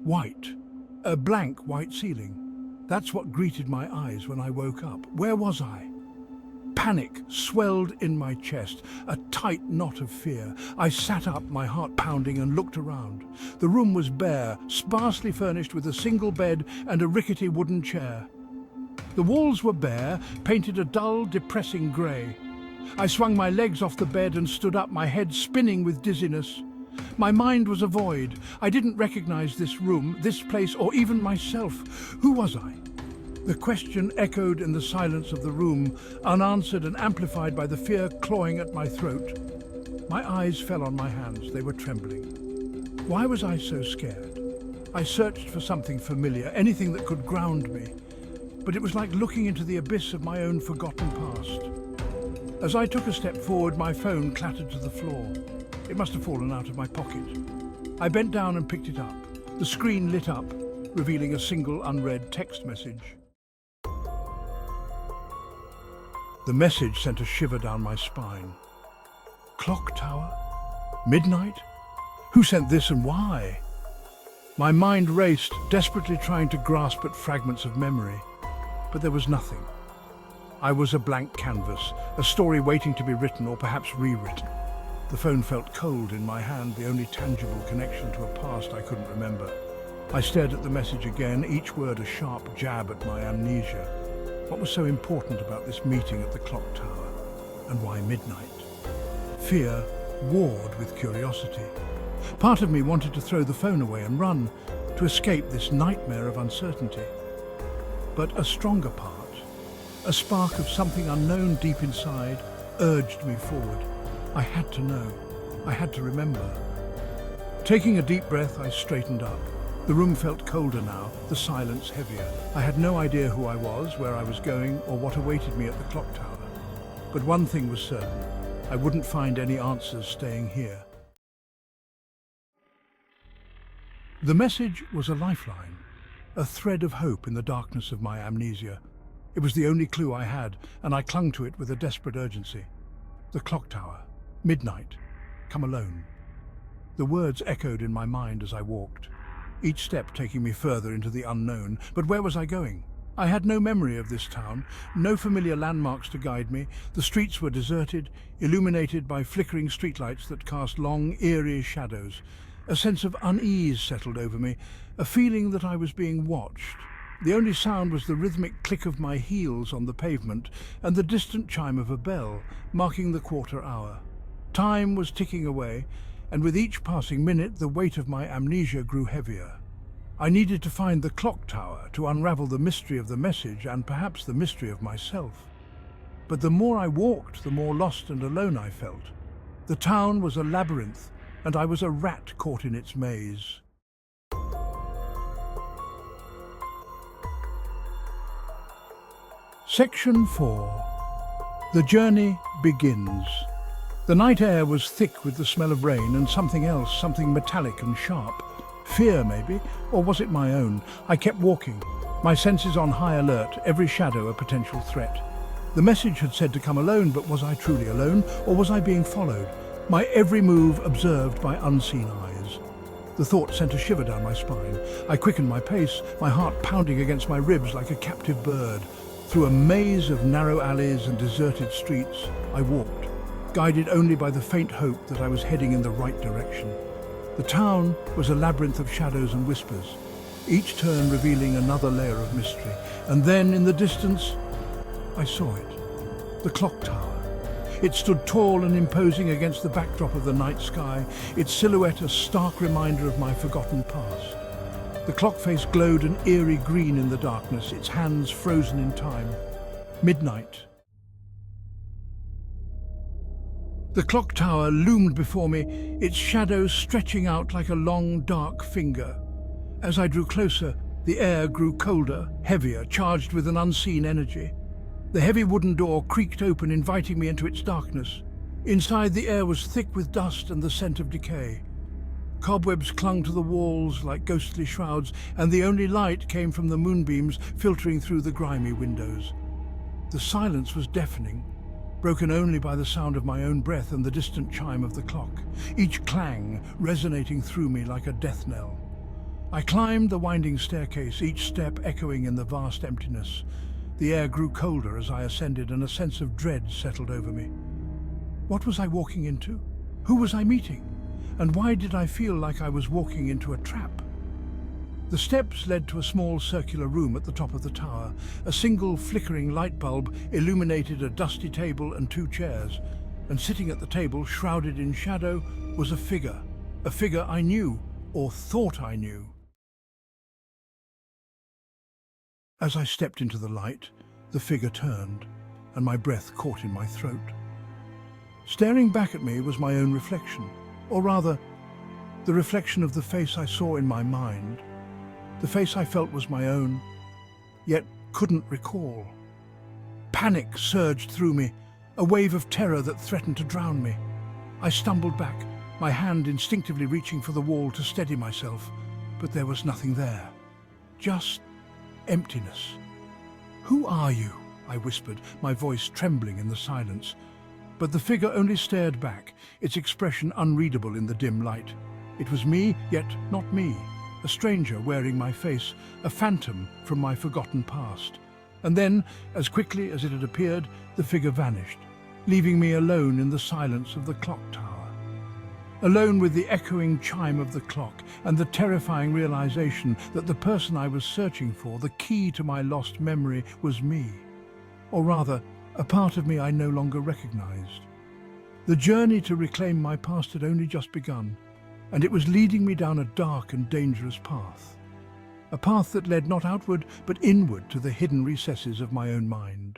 White. A blank white ceiling. That's what greeted my eyes when I woke up. Where was I? Panic swelled in my chest, a tight knot of fear. I sat up, my heart pounding, and looked around. The room was bare, sparsely furnished with a single bed and a rickety wooden chair. The walls were bare, painted a dull, depressing grey. I swung my legs off the bed and stood up, my head spinning with dizziness. My mind was a void. I didn't recognize this room, this place, or even myself. Who was I? The question echoed in the silence of the room, unanswered and amplified by the fear clawing at my throat. My eyes fell on my hands. They were trembling. Why was I so scared? I searched for something familiar, anything that could ground me. But it was like looking into the abyss of my own forgotten past. As I took a step forward, my phone clattered to the floor. It must have fallen out of my pocket. I bent down and picked it up. The screen lit up, revealing a single unread text message. The message sent a shiver down my spine. Clock tower? Midnight? Who sent this and why? My mind raced, desperately trying to grasp at fragments of memory. But there was nothing. I was a blank canvas, a story waiting to be written or perhaps rewritten. The phone felt cold in my hand, the only tangible connection to a past I couldn't remember. I stared at the message again, each word a sharp jab at my amnesia. What was so important about this meeting at the clock tower? And why midnight? Fear warred with curiosity. Part of me wanted to throw the phone away and run, to escape this nightmare of uncertainty. But a stronger part, a spark of something unknown deep inside, urged me forward. I had to know. I had to remember. Taking a deep breath, I straightened up. The room felt colder now, the silence heavier. I had no idea who I was, where I was going, or what awaited me at the clock tower. But one thing was certain. I wouldn't find any answers staying here. The message was a lifeline, a thread of hope in the darkness of my amnesia. It was the only clue I had, and I clung to it with a desperate urgency. The clock tower. Midnight. Come alone. The words echoed in my mind as I walked, each step taking me further into the unknown. But where was I going? I had no memory of this town, no familiar landmarks to guide me. The streets were deserted, illuminated by flickering streetlights that cast long, eerie shadows. A sense of unease settled over me, a feeling that I was being watched. The only sound was the rhythmic click of my heels on the pavement and the distant chime of a bell, marking the quarter hour. Time was ticking away, and with each passing minute the weight of my amnesia grew heavier. I needed to find the clock tower to unravel the mystery of the message and perhaps the mystery of myself. But the more I walked, the more lost and alone I felt. The town was a labyrinth, and I was a rat caught in its maze. Section 4. The journey begins. The night air was thick with the smell of rain and something else, something metallic and sharp. Fear, maybe? Or was it my own? I kept walking, my senses on high alert, every shadow a potential threat. The message had said to come alone, but was I truly alone, or was I being followed? My every move observed by unseen eyes. The thought sent a shiver down my spine. I quickened my pace, my heart pounding against my ribs like a captive bird. Through a maze of narrow alleys and deserted streets, I walked, guided only by the faint hope that I was heading in the right direction. The town was a labyrinth of shadows and whispers, each turn revealing another layer of mystery. And then, in the distance, I saw it. The clock tower. It stood tall and imposing against the backdrop of the night sky, its silhouette a stark reminder of my forgotten past. The clock face glowed an eerie green in the darkness, its hands frozen in time. Midnight. The clock tower loomed before me, its shadow stretching out like a long, dark finger. As I drew closer, the air grew colder, heavier, charged with an unseen energy. The heavy wooden door creaked open, inviting me into its darkness. Inside, the air was thick with dust and the scent of decay. Cobwebs clung to the walls like ghostly shrouds, and the only light came from the moonbeams filtering through the grimy windows. The silence was deafening, broken only by the sound of my own breath and the distant chime of the clock, each clang resonating through me like a death knell. I climbed the winding staircase, each step echoing in the vast emptiness. The air grew colder as I ascended, and a sense of dread settled over me. What was I walking into? Who was I meeting? And why did I feel like I was walking into a trap? The steps led to a small circular room at the top of the tower. A single flickering light bulb illuminated a dusty table and two chairs, and sitting at the table, shrouded in shadow, was a figure I knew, or thought I knew. As I stepped into the light, the figure turned, and my breath caught in my throat. Staring back at me was my own reflection, or rather, the reflection of the face I saw in my mind, the face I felt was my own, yet couldn't recall. Panic surged through me, a wave of terror that threatened to drown me. I stumbled back, my hand instinctively reaching for the wall to steady myself, but there was nothing there, just emptiness. "Who are you?" I whispered, my voice trembling in the silence. But the figure only stared back, its expression unreadable in the dim light. It was me, yet not me, a stranger wearing my face, a phantom from my forgotten past. And then, as quickly as it had appeared, the figure vanished, leaving me alone in the silence of the clock tower. Alone with the echoing chime of the clock and the terrifying realization that the person I was searching for, the key to my lost memory, was me. Or rather, a part of me I no longer recognized. The journey to reclaim my past had only just begun, and it was leading me down a dark and dangerous path. A path that led not outward but inward to the hidden recesses of my own mind.